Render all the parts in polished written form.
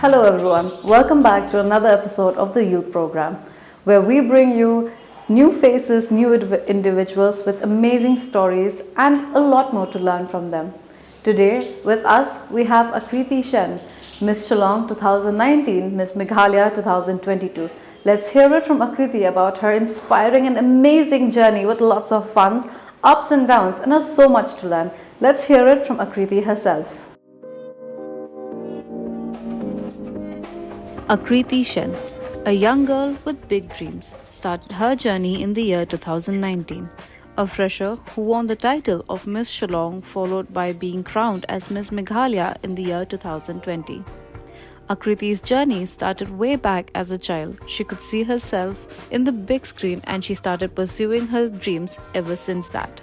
Hello everyone, welcome back to another episode of the Youth Program, where we bring you new faces, new individuals with amazing stories and a lot more to learn from them. Today with us we have Aakriti Shen, Miss Shillong 2019, Miss Meghalaya 2022. Let's hear it from Aakriti about her inspiring and amazing journey with lots of funs, ups and downs, and so much to learn. Let's hear it from Aakriti herself. Aakriti Shen, a young girl with big dreams, started her journey in the year 2019. A fresher who won the title of Miss Shillong, followed by being crowned as Miss Meghalaya in the year 2020. Aakriti's journey started way back as a child. She could see herself in the big screen and she started pursuing her dreams ever since that.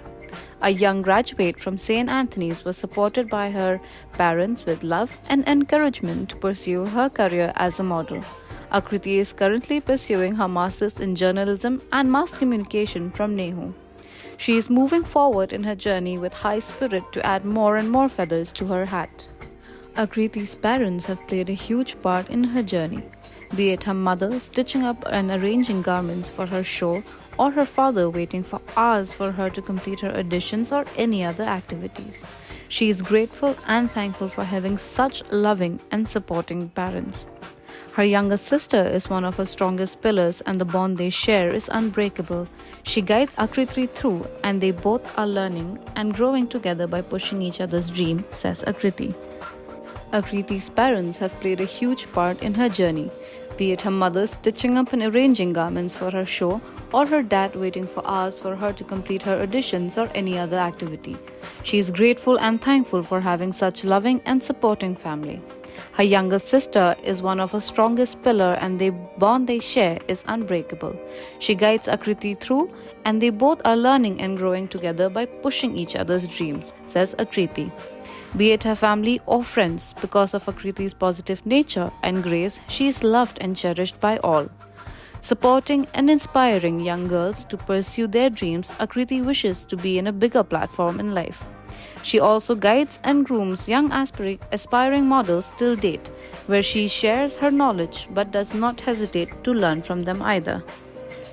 A young graduate from St. Anthony's was supported by her parents with love and encouragement to pursue her career as a model. Aakriti is currently pursuing her master's in journalism and mass communication from NEHU. She is moving forward in her journey with high spirit to add more and more feathers to her hat. Aakriti's parents have played a huge part in her journey, be it her mother stitching up and arranging garments for her show, or her father waiting for hours for her to complete her auditions or any other activities. She is grateful and thankful for having such loving and supporting parents. Her younger sister is one of her strongest pillars and the bond they share is unbreakable. She guides Aakriti through and they both are learning and growing together by pushing each other's dream, says Aakriti. Aakriti's parents have played a huge part in her journey, be it her mother stitching up and arranging garments for her show or her dad waiting for hours for her to complete her auditions or any other activity. She is grateful and thankful for having such loving and supporting family. Her younger sister is one of her strongest pillars and the bond they share is unbreakable. She guides Aakriti through and they both are learning and growing together by pushing each other's dreams, says Aakriti. Be it her family or friends, because of Aakriti's positive nature and grace, she is loved and cherished by all. Supporting and inspiring young girls to pursue their dreams, Aakriti wishes to be in a bigger platform in life. She also guides and grooms young aspiring models till date, where she shares her knowledge but does not hesitate to learn from them either.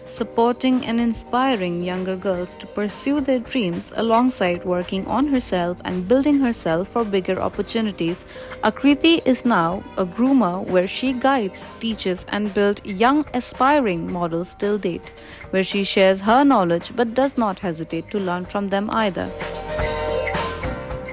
Supporting and inspiring younger girls to pursue their dreams alongside working on herself and building herself for bigger opportunities, Aakriti is now a groomer where she guides, teaches and builds young aspiring models till date, where she shares her knowledge but does not hesitate to learn from them either.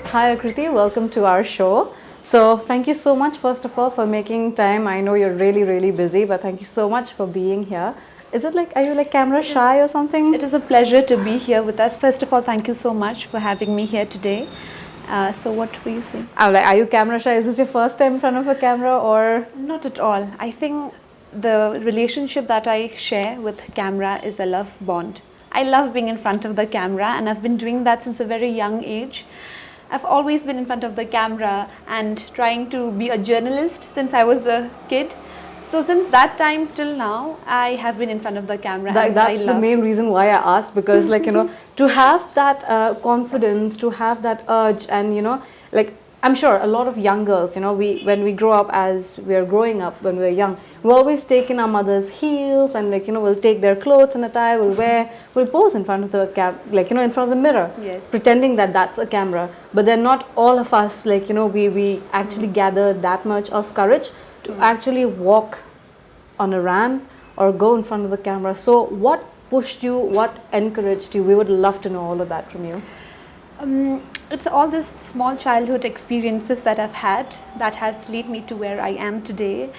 Hi Aakriti, welcome to our show. So thank you so much first of all for making time. I know you're really busy, but thank you so much for being here. Is it like, are you like camera shy or something? It is a pleasure to be here with us. First of all, thank you so much for having me here today. So what were you saying? I'm like, are you camera shy? Is this your first time in front of a camera or? Not at all. I think the relationship that I share with camera is a love bond. I love being in front of the camera and I've been doing that since a very young age. I've always been in front of the camera and trying to be a journalist since I was a kid. So since that time till now, I have been in front of the camera. That's the main reason why I asked, because like, you know, to have that confidence, to have that urge and, you know, like I'm sure a lot of young girls, you know, when we grow up as we are growing up when we're young, we always take in our mother's heels and like, you know, we'll take their clothes and attire, we'll pose in front of the like, you know, in front of the mirror, yes, pretending that that's a camera. But then not all of us, like, you know, we actually gather that much of courage to actually walk on a ramp or go in front of the camera. So what pushed you, what encouraged you? We would love to know all of that from you. It's all these small childhood experiences that I've had that has led me to where I am today.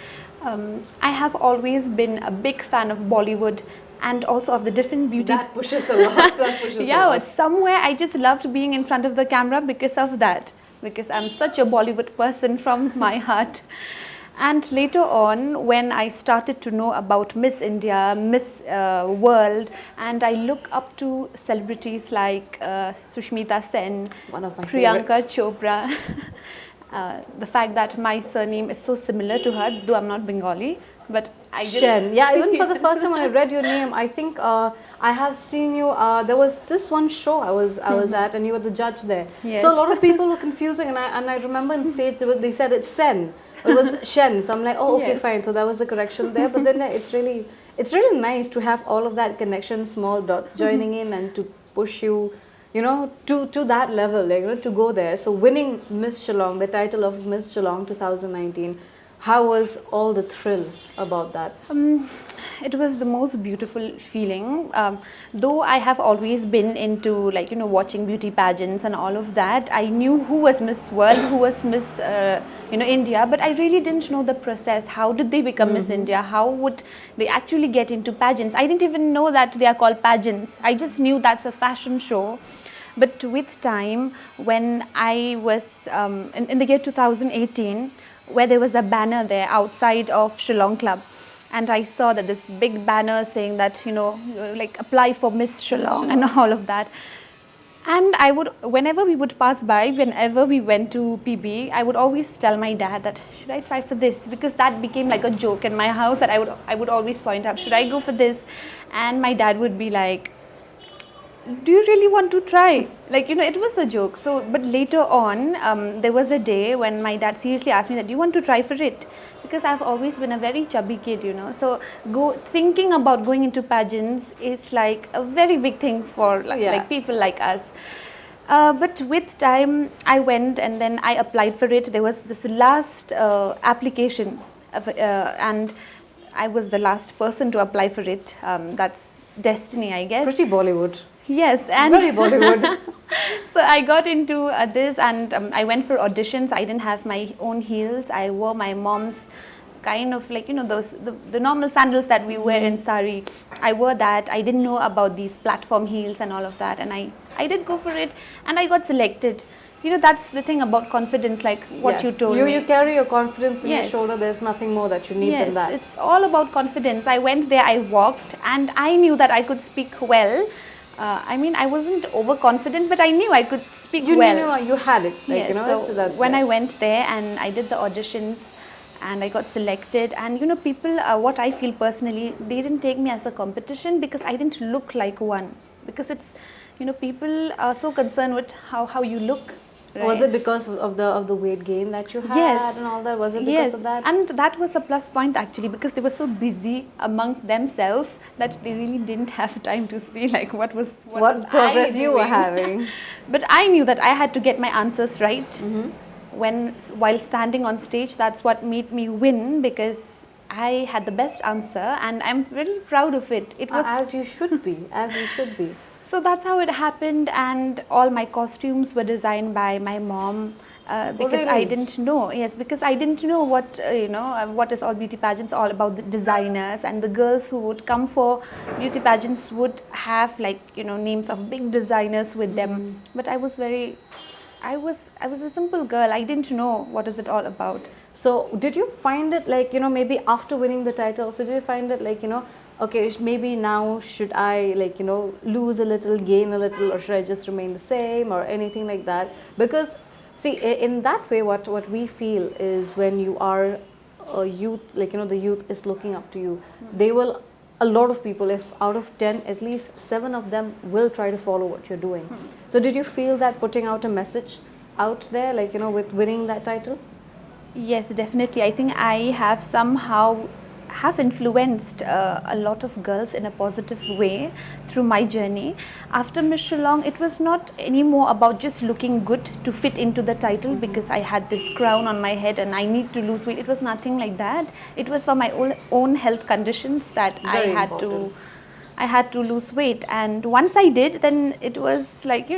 I have always been a big fan of Bollywood and also of the different beauty. That pushes a lot. That pushes yeah, a lot. Somewhere I just loved being in front of the camera because of that. Because I'm such a Bollywood person from my heart. And later on, when I started to know about Miss India, Miss World, and I look up to celebrities like Sushmita Sen, one of my Priyanka Chopra, the fact that my surname is so similar to her, though I'm not Bengali, but I just... Shen, yeah, even for the first time when I read your name, I think I have seen you, there was this one show I was at and you were the judge there. Yes. So a lot of people were confusing and I remember in stage they said it's Sen. It was Shen. So I'm like, oh, okay, Yes. fine. So that was the correction there. But then it's really nice to have all of that connection, small dots joining in, and to push you, to that level, like, to go there. So winning Miss Shillong, the title of Miss Shillong 2019, how was all the thrill about that? It was the most beautiful feeling. Though I have always been into, like, watching beauty pageants and all of that. I knew who was Miss World, who was Miss, India, but I really didn't know the process. How did they become Miss India? How would they actually get into pageants? I didn't even know that they are called pageants. I just knew that's a fashion show. But with time, when I was in the year 2018, where there was a banner there outside of Shillong Club, and I saw that this big banner saying that, like, apply for Miss Shillong and all of that. And I would, whenever we would pass by, whenever we went to PB, I would always tell my dad that, should I try for this? Because that became like a joke in my house, that I would always point out, should I go for this? And my dad would be like, do you really want to try? Like, it was a joke. So, but later on, there was a day when my dad seriously asked me that, do you want to try for it? Because I've always been a very chubby kid, so thinking about going into pageants is like a very big thing for like people like us. But with time, I went and then I applied for it. There was this last application, and I was the last person to apply for it. That's destiny, I guess. Pretty Bollywood. Yes, and Very Bollywood. so I got into this, and I went for auditions. I didn't have my own heels. I wore my mom's kind of, like, those the normal sandals that we wear in sari. I wore that. I didn't know about these platform heels and all of that, and I did go for it, and I got selected. That's the thing about confidence, like what you told me. You carry your confidence in your Yes. shoulder. There's nothing more that you need than Yes, that. it's all about confidence. I went there, I walked, and I knew that I could speak well. I wasn't overconfident, but I knew I could speak You well. knew you had it. Like, Yes, so that's when there. I went there and I did the auditions and I got selected, and people, what I feel personally, they didn't take me as a competition because I didn't look like one. Because it's, people are so concerned with how you look. Right? Was it because of the weight gain that you had Yes. and all that? Was it because Yes, of that? and that was a plus point actually, because they were so busy amongst themselves that they really didn't have time to see like what was progress I you were doing. having? But I knew that I had to get my answers right. While standing on stage, that's what made me win, because I had the best answer and I'm really proud of it. It was As you should be. As you should be. so that's how it happened, and all my costumes were designed by my mom. Because I really? didn't know, yes, because I didn't know what what is all beauty pageants all about, the designers, and the girls who would come for beauty pageants would have like names of big designers with them. But I was a simple girl. I didn't know what is it all about. So did you find it like, maybe after winning the title, so did you find it like, okay, maybe now should I like, lose a little, gain a little, or should I just remain the same or anything like that? Because see, in that way, what we feel is when you are a youth, like, the youth is looking up to you, they will, a lot of people, if out of 10, at least 7 of them will try to follow what you're doing. So did you feel that putting out a message out there, like, with winning that title? Yes, definitely. I think I have somehow influenced a lot of girls in a positive way through my journey. After Miss Shillong, it was not anymore about just looking good to fit into the title because I had this crown on my head and I need to lose weight. It was nothing like that. It was for my own health conditions that Very I had to lose weight, and once I did, then it was like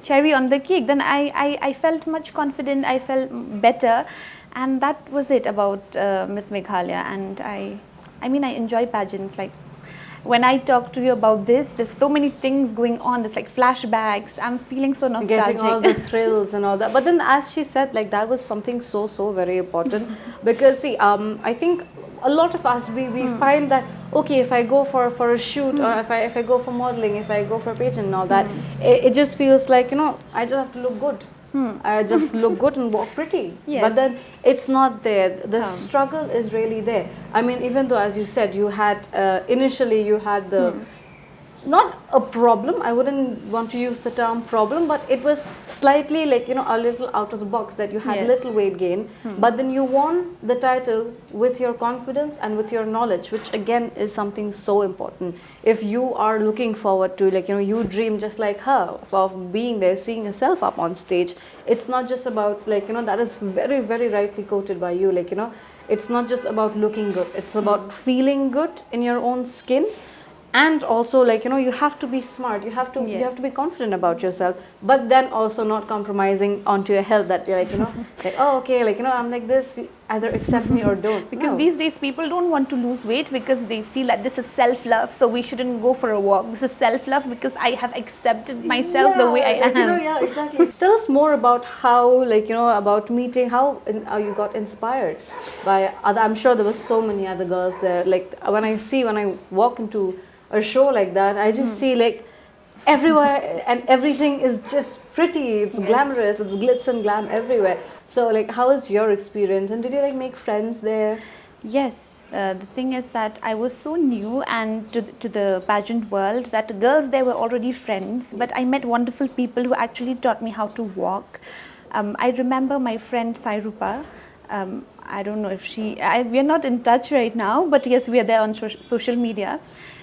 cherry on the cake. Then I felt much confident, I felt better, and that was it about Miss Meghalaya. And I enjoy pageants. Like when I talk to you about this, there's so many things going on. There's like flashbacks. I'm feeling so nostalgic. Getting all the thrills and all that. But then, as she said, like that was something so very important. Because see, I think a lot of us we find that okay, if I go for a shoot or if I go for modeling, if I go for a pageant and all that, it just feels like I just have to look good. I just look good and walk pretty. Yes. But then it's not there. The struggle is really there. I mean, even though, as you said, you had initially you had the not a problem, I wouldn't want to use the term problem, but it was slightly like, a little out of the box, that you had Yes. little weight gain, but then you won the title with your confidence and with your knowledge, which again is something so important. If you are looking forward to, like, you dream just like her of being there, seeing yourself up on stage, it's not just about, like, that is very, very rightly quoted by you, like, it's not just about looking good, it's about feeling good in your own skin. And also, like, you have to be smart, you have to be confident about yourself, but then also not compromising onto your health, that you're like, like, oh, okay, like, I'm like this, either accept me or don't. Because No. these days people don't want to lose weight because they feel that this is self-love, so we shouldn't go for a walk. This is self-love because I have accepted myself the way I like, am. yeah, exactly. Tell us more about how, like, about meeting, how you got inspired by other. I'm sure there was so many other girls there. Like, when I walk into a show like that, I just see, like, everywhere and everything is just pretty, it's glamorous, it's glitz and glam everywhere. So, like, how was your experience, and did you, like, make friends there? Yes, the thing is that I was so new and to the pageant world that girls there were already friends, but I met wonderful people who actually taught me how to walk. I remember my friend Sairupa. I don't know if we are not in touch right now, but yes, we are there on social media.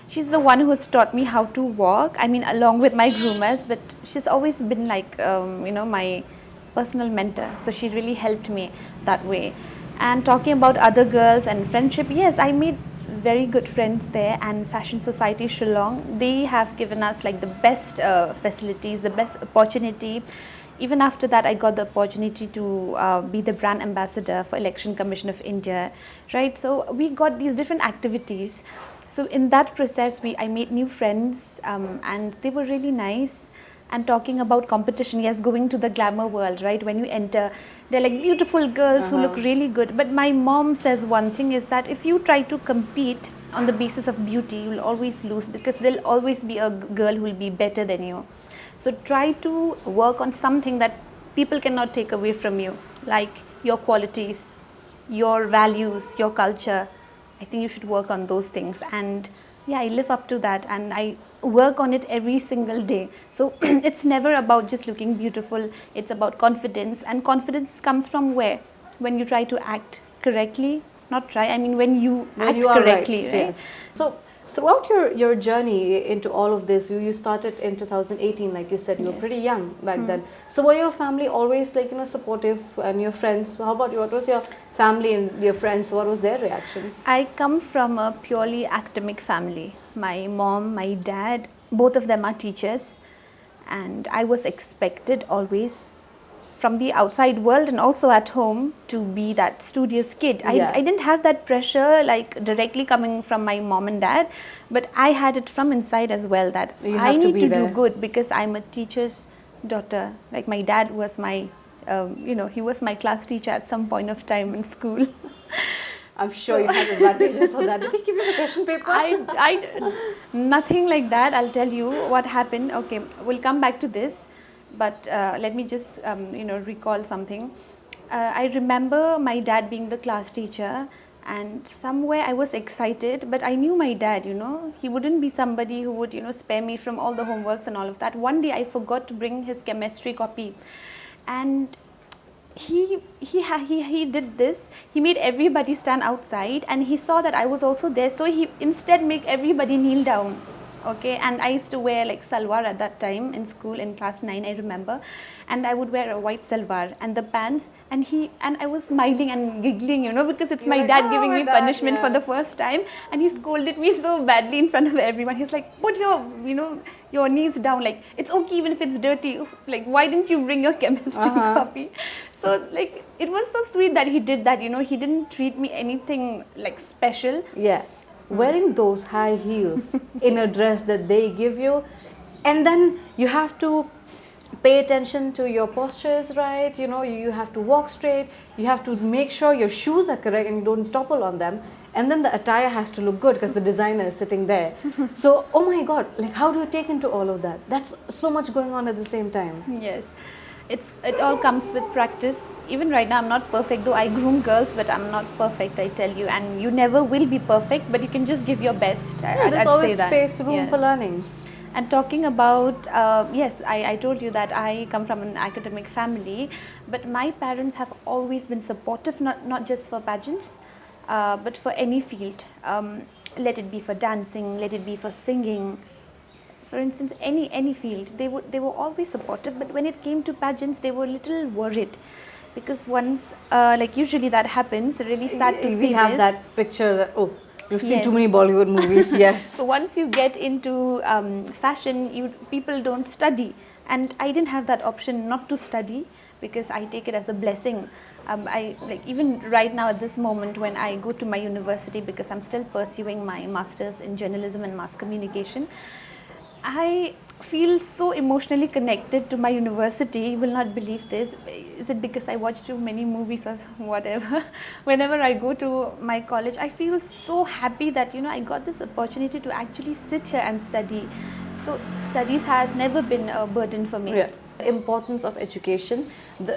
She's the one who has taught me how to walk. I mean, along with my groomers, but she's always been like, my personal mentor. So she really helped me that way. And talking about other girls and friendship, yes, I made very good friends there. And Fashion Society Shillong, they have given us like the best facilities, the best opportunity. Even after that, I got the opportunity to be the brand ambassador for Election Commission of India, right? So we got these different activities. So in that process, I made new friends, and they were really nice. And talking about competition, yes, going to the glamour world, right? When you enter, they're like beautiful girls who look really good. But my mom says one thing is that if you try to compete on the basis of beauty, you'll always lose, because there'll always be a girl who will be better than you. So try to work on something that people cannot take away from you, like your qualities, your values, your culture. I think you should work on those things, and yeah, I live up to that, and I work on it every single day. So it's never about just looking beautiful, it's about confidence, and confidence comes from where? When you try to act correctly, not try, I mean when you act you are correctly, right? Yes. So throughout your journey into all of this, you started in 2018, like you said, you were pretty young back then. So were your family always, like, supportive, and your friends? How about you? What was your family and your friends? What was their reaction? I come from a purely academic family. My mom, my dad, both of them are teachers, and I was expected always from the outside world and also at home to be that studious kid. I didn't have that pressure like directly coming from my mom and dad, but I had it from inside as well, that I need to do good because I'm a teacher's daughter. Like my dad was my, he was my class teacher at some point of time in school. I'm sure you had advantages for that. Did he give you the question paper? Nothing like that. I'll tell you what happened. Okay, we'll come back to this. But let me just, recall something. I remember my dad being the class teacher, and somewhere I was excited, but I knew my dad, he wouldn't be somebody who would, spare me from all the homeworks and all of that. One day I forgot to bring his chemistry copy, and he did this. He made everybody stand outside, and he saw that I was also there, so he instead made everybody kneel down. Okay, and I used to wear like salwar at that time in school in class 9, I remember, and I would wear a white salwar and the pants, and I was smiling and giggling, because it's my dad giving me punishment for the first time, and he scolded me so badly in front of everyone. He's like, put your, your knees down, like it's okay even if it's dirty, like why didn't you bring your chemistry copy? So like it was so sweet that he did that, he didn't treat me anything like special. Yeah. Wearing those high heels in a dress that they give you, and then you have to pay attention to your postures, right? You have to walk straight, you have to make sure your shoes are correct and you don't topple on them, and then the attire has to look good because the designer is sitting there. So, oh my god, like how do you take into all of that? That's so much going on at the same time. Yes. It all comes with practice. Even right now I'm not perfect, though I groom girls, but I'm not perfect, I tell you, and you never will be perfect, but you can just give your best. Yeah, there's always space, room for learning. And talking about, yes, I told you that I come from an academic family, but my parents have always been supportive, not just for pageants, but for any field. Let it be for dancing, let it be for singing, for instance, any field. They were always supportive, but when it came to pageants, they were a little worried, because once, like usually that happens. Really sad to We see have this. that picture that, oh, you've seen Yes. too many Bollywood movies, yes. So once you get into fashion, people don't study, and I didn't have that option not to study, because I take it as a blessing. I like, even right now at this moment when I go to my university, because I'm still pursuing my masters in journalism and mass communication, I feel so emotionally connected to my university. You will not believe this. Is it because I watch too many movies or whatever? Whenever I go to my college, I feel so happy that I got this opportunity to actually sit here and study. So studies has never been a burden for me. Yeah. The importance of education,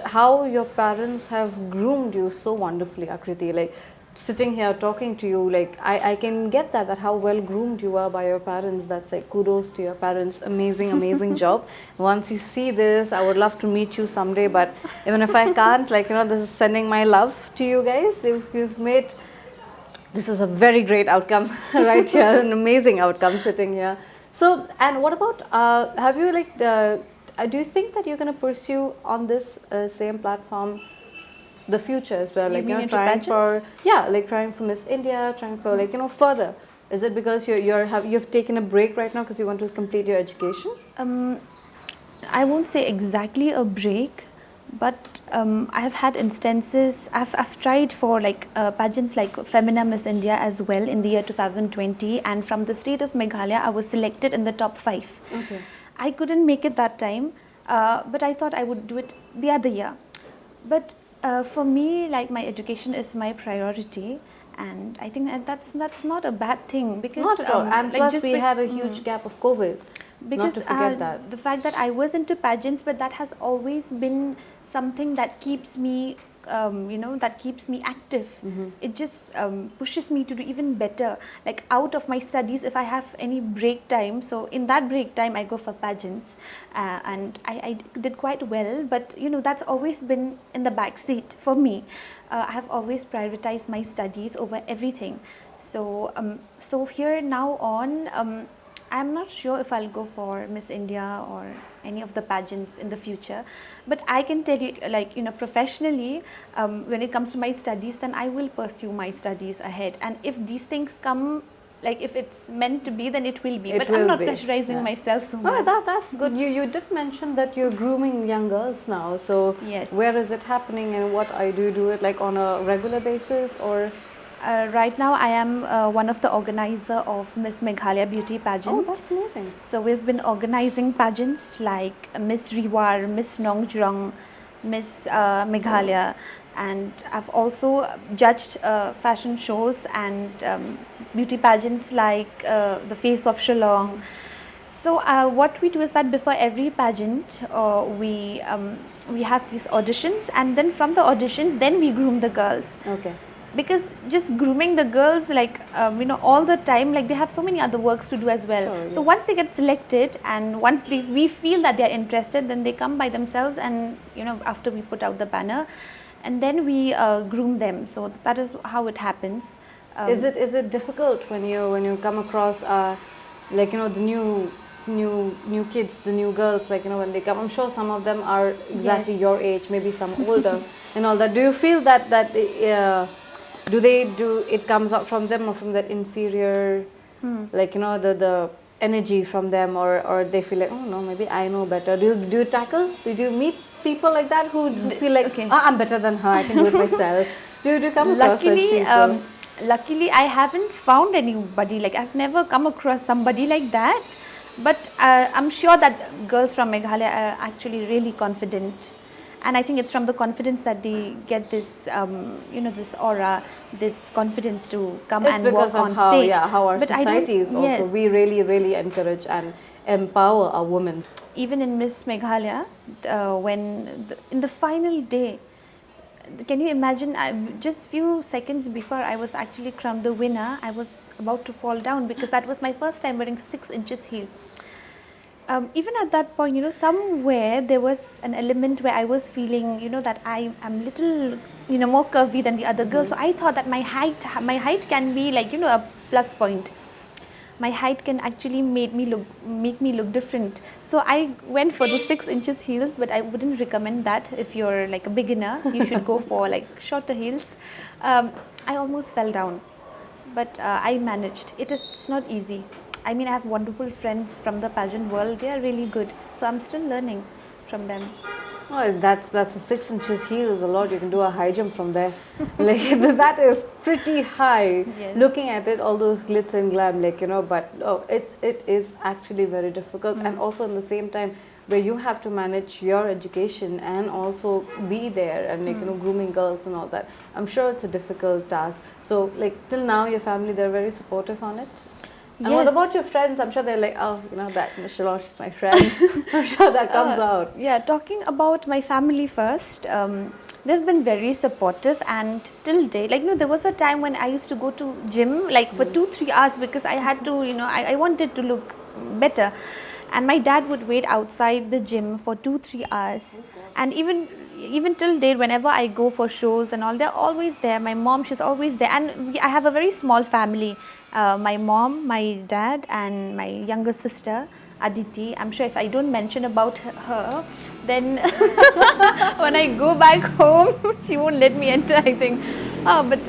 how your parents have groomed you so wonderfully, Akriti. Like sitting here talking to you, like I can get that how well groomed you are by your parents. That's like kudos to your parents. Amazing, amazing job. Once you see this, I would love to meet you someday. But even if I can't, like this is sending my love to you guys. If you've made this is a very great outcome right here, an amazing outcome sitting here. So, and what about, have you like, do you think that you're going to pursue on this same platform the future as well? You Like, mean into trying for, pageants? yeah, like trying for Miss India, trying for like, further. Is it because you've taken a break right now because you want to complete your education? I won't say exactly a break, but I've had instances. I've tried for like pageants like Femina Miss India as well in the year 2020, and from the state of Meghalaya, I was selected in the top 5. Okay. I couldn't make it that time, but I thought I would do it the other year. But for me, like, my education is my priority, and I think that's not a bad thing, because Not at all. And like, plus, just we had a huge gap of COVID. because Not to forget that. the fact that I was into pageants, but that has always been something that keeps me that keeps me active. It just pushes me to do even better, like out of my studies. If I have any break time, so in that break time I go for pageants, and I did quite well, but that's always been in the back seat for me. I have always prioritized my studies over everything. So here now on, I'm not sure if I'll go for Miss India or any of the pageants in the future, but I can tell you, like, professionally, when it comes to my studies, then I will pursue my studies ahead. And if these things come, like, if it's meant to be, then it will be. It But will I'm not be, pressurizing yeah. myself so Oh, much. that's good. You did mention that you're grooming young girls now. So Yes. where is it happening, and what do you do it like on a regular basis, or? Right now, I am one of the organizer of Miss Meghalaya Beauty Pageant. Oh, that's amazing. So we've been organizing pageants like Miss Riwar, Miss Nongjrong, Miss Meghalaya, and I've also judged fashion shows and beauty pageants like the Face of Shillong. So what we do is that before every pageant, we have these auditions, and then from the auditions, then we groom the girls. Okay. Because just grooming the girls, like, all the time, like, they have so many other works to do as well. Sure, So yeah. once they get selected, and once we feel that they're interested, then they come by themselves, and after we put out the banner, and then we groom them. So that is how it happens. Is it difficult when you come across like the new kids, the new girls, like when they come? I'm sure some of them are exactly Yes. your age, maybe some older, and all that. Do you feel that do it comes out from them, or from that inferior, like the energy from them, or they feel like, oh no, maybe I know better? Do you meet people like that who feel like, okay. oh, I'm better than her, I can do it myself? Do you come across such Luckily, people? luckily, I haven't found anybody. Like, I've never come across somebody like that. But I'm sure that girls from Meghalaya are actually really confident, and I think it's from the confidence that they get this, this aura, this confidence to come It's and because walk of on how, stage. yeah, how our But I don't- society is also. yes. We really, really encourage and empower our women. Even in Miss Meghalaya, in the final day, can you imagine? Just few seconds before I was actually crowned the winner, I was about to fall down, because that was my first time wearing 6 inches heel. Even at that point, somewhere there was an element where I was feeling, that I am little, more curvy than the other girls. So I thought that my height can be like, a plus point. My height can actually make me look different. So I went for the 6 inches heels, but I wouldn't recommend that if you're like a beginner. You should go for like shorter heels. I almost fell down, but I managed. It is not easy. I mean, I have wonderful friends from the pageant world. They are really good. So I'm still learning from them. Oh, that's a 6 inches heel is a lot. You can do a high jump from there. Like that is pretty high. Yes. Looking at it, all those glitz and glam, but it is actually very difficult. And also at the same time, where you have to manage your education and also be there and grooming girls and all that. I'm sure it's a difficult task. So till now, your family, they're very supportive on it. And what about your friends? I'm sure they're like, oh, that Michelle, she's my friend. I'm sure that comes out. Yeah, talking about my family first, they've been very supportive, and till date, there was a time when I used to go to gym like for 2-3 hours because I had to, I wanted to look better, and my dad would wait outside the gym for 2-3 hours, and even till date, whenever I go for shows and all, they're always there. My mom, she's always there, and I have a very small family. My mom, my dad, and my younger sister, Aditi. I'm sure if I don't mention about her, then when I go back home, she won't let me enter, I think. But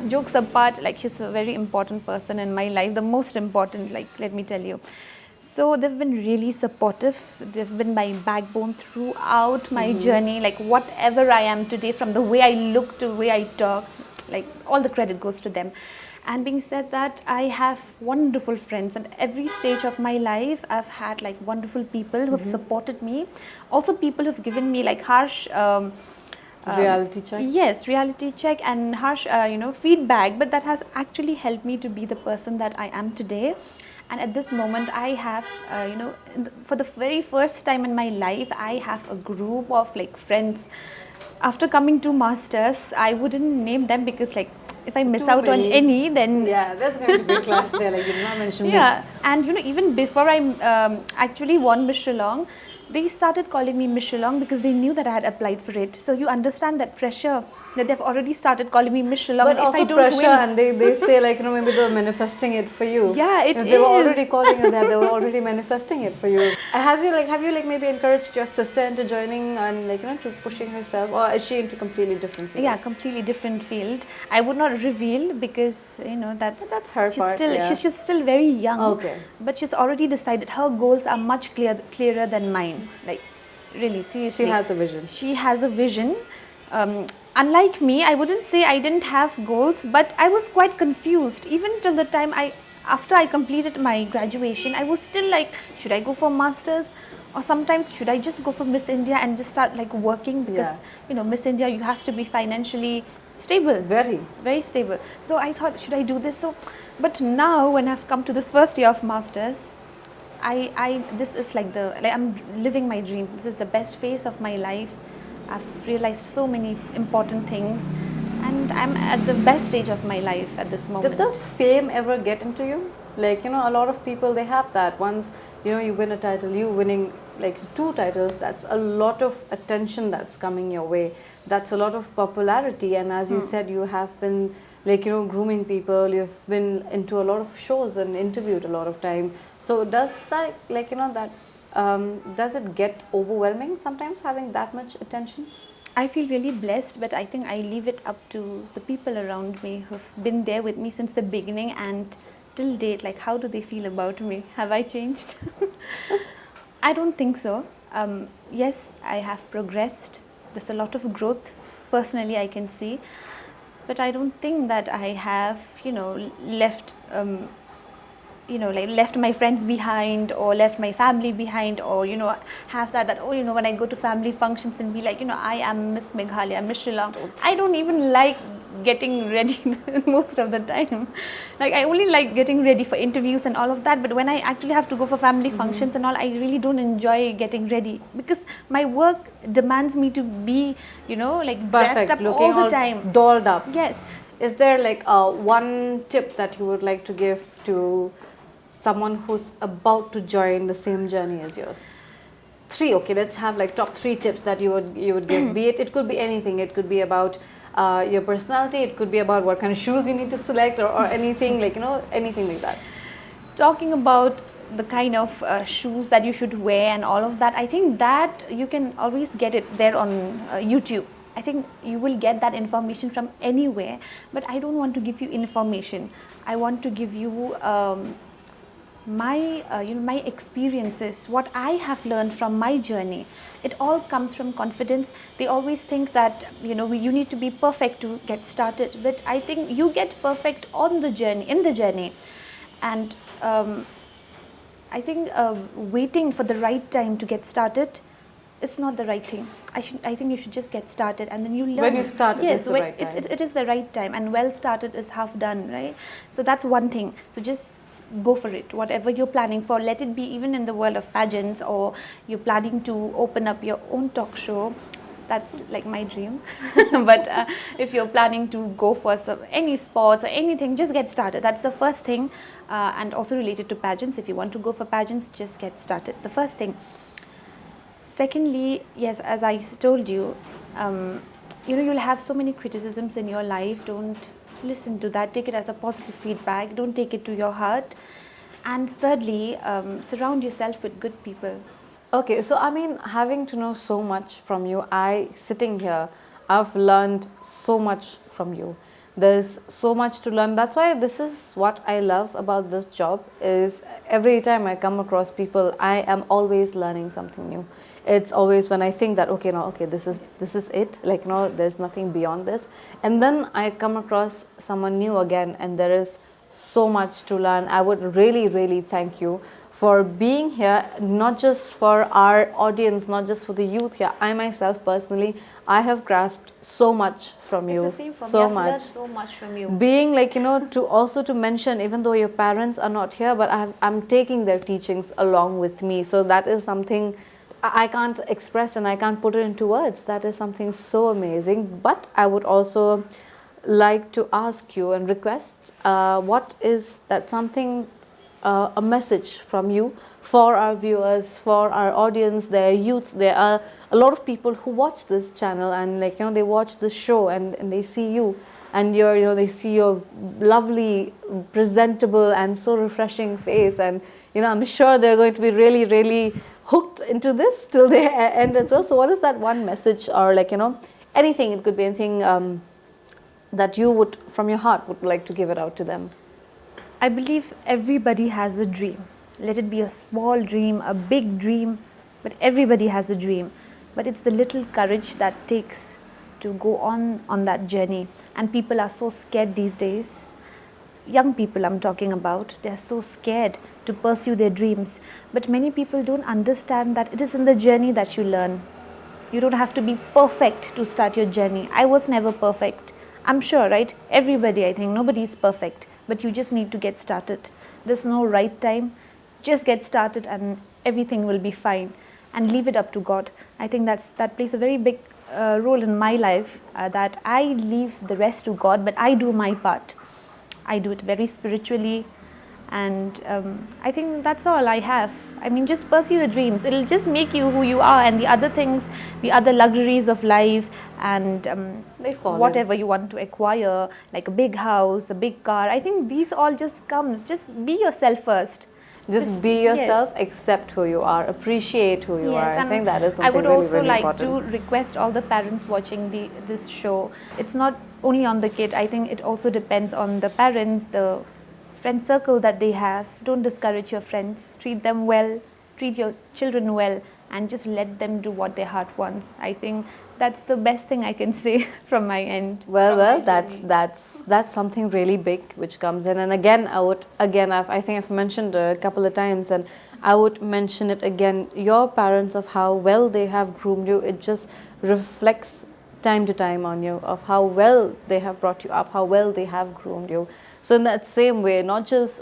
jokes apart, she's a very important person in my life, the most important, let me tell you. So they've been really supportive. They've been my backbone throughout my journey, whatever I am today, from the way I look to the way I talk, all the credit goes to them. And being said that, I have wonderful friends, and every stage of my life I've had wonderful people who have supported me. Also people who've given me harsh reality check. Yes, reality check and harsh feedback, but that has actually helped me to be the person that I am today. And at this moment I have for the very first time in my life, I have a group of friends. After coming to masters, I wouldn't name them because if I miss out on any, then yeah, there's going to be a clash there. You did not mention me. And even before I actually won Miss Shillong, they started calling me Miss Shillong because they knew that I had applied for it. So you understand that pressure, that they've already started calling me Miss Shillong. But if also I don't pressure, win, and they say maybe they were manifesting it for you. Yeah, it if they were is. already calling you that, they were already manifesting it for you. Have you maybe encouraged your sister into joining and to pushing herself, or is she into completely different field? Yeah, completely different field. I would not reveal because that's her she's part. She's just still very young. Okay. But she's already decided her goals are much clearer than mine. Really, seriously. She has a vision. She has a vision. Unlike me, I wouldn't say I didn't have goals, but I was quite confused. Even till the time after I completed my graduation, I was still should I go for masters? Or sometimes should I just go for Miss India and just start working? Because, Miss India, you have to be financially stable. Very. Very stable. So I thought, should I do this? But now when I've come to this first year of masters, this is I'm living my dream. This is the best phase of my life. I've realized so many important things, and I'm at the best stage of my life at this moment. Did the fame ever get into you? A lot of people, they have that. Once, you win a title, you winning 2 titles, that's a lot of attention that's coming your way. That's a lot of popularity, and as you said, you have been grooming people, you've been into a lot of shows and interviewed a lot of time. So does that, does it get overwhelming sometimes having that much attention? I feel really blessed, but I think I leave it up to the people around me who've been there with me since the beginning and till date. How do they feel about me? Have I changed? I don't think so. Yes, I have progressed. There's a lot of growth personally I can see, but I don't think that I have, left left my friends behind or left my family behind, or have that when I go to family functions and be I am Miss Meghalaya, Miss Sri Lanka. I don't even like getting ready most of the time. I only like getting ready for interviews and all of that, but when I actually have to go for family functions and all, I really don't enjoy getting ready because my work demands me to be dressed up looking all the time, dolled up. Yes. Is there one tip that you would like to give to someone who's about to join the same journey as yours? Three, okay, let's have like top three tips that you would give. Be it could be anything. It could be about your personality. It could be about what kind of shoes you need to select, or anything like, anything like that. Talking about the kind of shoes that you should wear and all of that, I think that you can always get it there on YouTube. I think you will get that information from anywhere, but I don't want to give you information. I want to give you my experiences, what I have learned from my journey. It all comes from confidence. They always think that you need to be perfect to get started, but I think you get perfect on the journey, in the journey. And I think waiting for the right time to get started is not the right thing. I think you should just get started, and then you learn. When you start, it yes, is the right time. It is the right time, and well started is half done, right? So that's one thing. So just go for it. Whatever you're planning for, let it be even in the world of pageants, or you're planning to open up your own talk show. That's like my dream. But if you're planning to go for any sports or anything, just get started. That's the first thing. And also related to pageants, if you want to go for pageants, just get started. The first thing. Secondly, yes, as I told you, you'll have so many criticisms in your life. Don't listen to that. Take it as a positive feedback. Don't take it to your heart. And thirdly, surround yourself with good people. Okay, so I mean, having to know so much from you, sitting here, I've learned so much from you. There's so much to learn. That's why this is what I love about this job, is every time I come across people, I am always learning something new. It's always when I think that, okay, this is it, like, there's nothing beyond this. And then I come across someone new again, and there is so much to learn. I would really, really thank you for being here, not just for our audience, not just for the youth here. I myself personally, I have grasped so much from you. It's the same from so me. much. I've learned so much from you. Being like, to mention, even though your parents are not here, but I'm taking their teachings along with me. So that is something I can't express, and I can't put it into words. That is something so amazing. But I would also like to ask you and request, what is that something, a message from you for our viewers, for our audience, their youth. There are a lot of people who watch this channel, and they watch this show, and they see you, and they see your lovely, presentable and so refreshing face, and I'm sure they're going to be really, really hooked into this till the end as well. So what is that one message, or anything, it could be anything that you would, from your heart, would like to give it out to them? I believe everybody has a dream. Let it be a small dream, a big dream, but everybody has a dream. But it's the little courage that takes to go on that journey. And people are so scared these days. Young people I'm talking about, they're so scared to pursue their dreams. But many people don't understand that it is in the journey that you learn. You don't have to be perfect to start your journey. I was never perfect. I'm sure, right? Everybody, I think, nobody's perfect. But you just need to get started. There's no right time. Just get started and everything will be fine. And leave it up to God. I think that plays a very big role in my life, that I leave the rest to God, but I do my part. I do it very spiritually, and I think that's all I have. I mean, just pursue your dreams. It'll just make you who you are, and the other things, the other luxuries of life, and whatever you want to acquire, like a big house, a big car, I think these all just comes. Just be yourself first. Just be yourself, accept who you are, appreciate who you are. I think that is something I would really, also really like important. to request all the parents watching this show. It's not only on the kid. I think it also depends on the parents, the friend circle that they have. Don't discourage your friends. Treat them well. Treat your children well, and just let them do what their heart wants. I think that's the best thing I can say from my end. Well, that's something really big which comes in. And again, I think I've mentioned a couple of times, and I would mention it again. Your parents, of how well they have groomed you, it just reflects time to time on you, of how well they have brought you up, how well they have groomed you. So in that same way, not just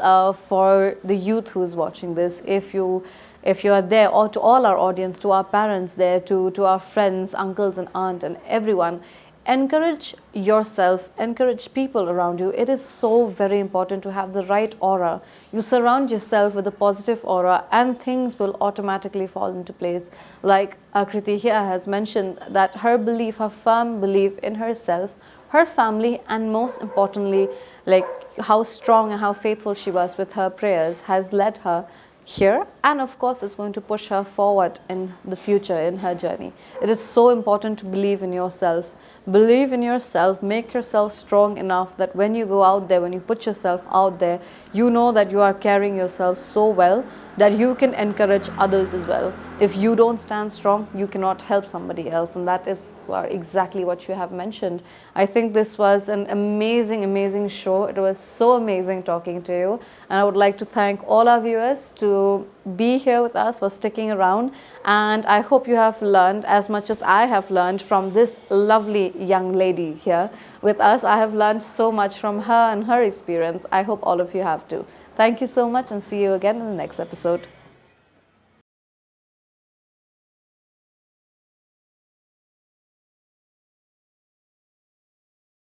for the youth who's watching this, if you are there, or to all our audience, to our parents there, to our friends, uncles and aunt and everyone, encourage yourself, encourage people around you. It is so very important to have the right aura. You surround yourself with a positive aura and things will automatically fall into place. Like Akriti here has mentioned, that her belief, her firm belief in herself, her family, and most importantly, like how strong and how faithful she was with her prayers, has led her here, and of course it's going to push her forward in the future in her journey. It is so important to believe in yourself. Believe in yourself, make yourself strong enough that when you go out there, when you put yourself out there, you know that you are carrying yourself so well that you can encourage others as well. If you don't stand strong, you cannot help somebody else, and that is exactly what you have mentioned. I think this was an amazing show. It was so amazing talking to you, and I would like to thank all our viewers to be here with us, for sticking around, and I hope you have learned as much as I have learned from this lovely young lady here with us. I have learned so much from her and her experience. I hope all of you have too. Thank you so much, and see you again in the next episode.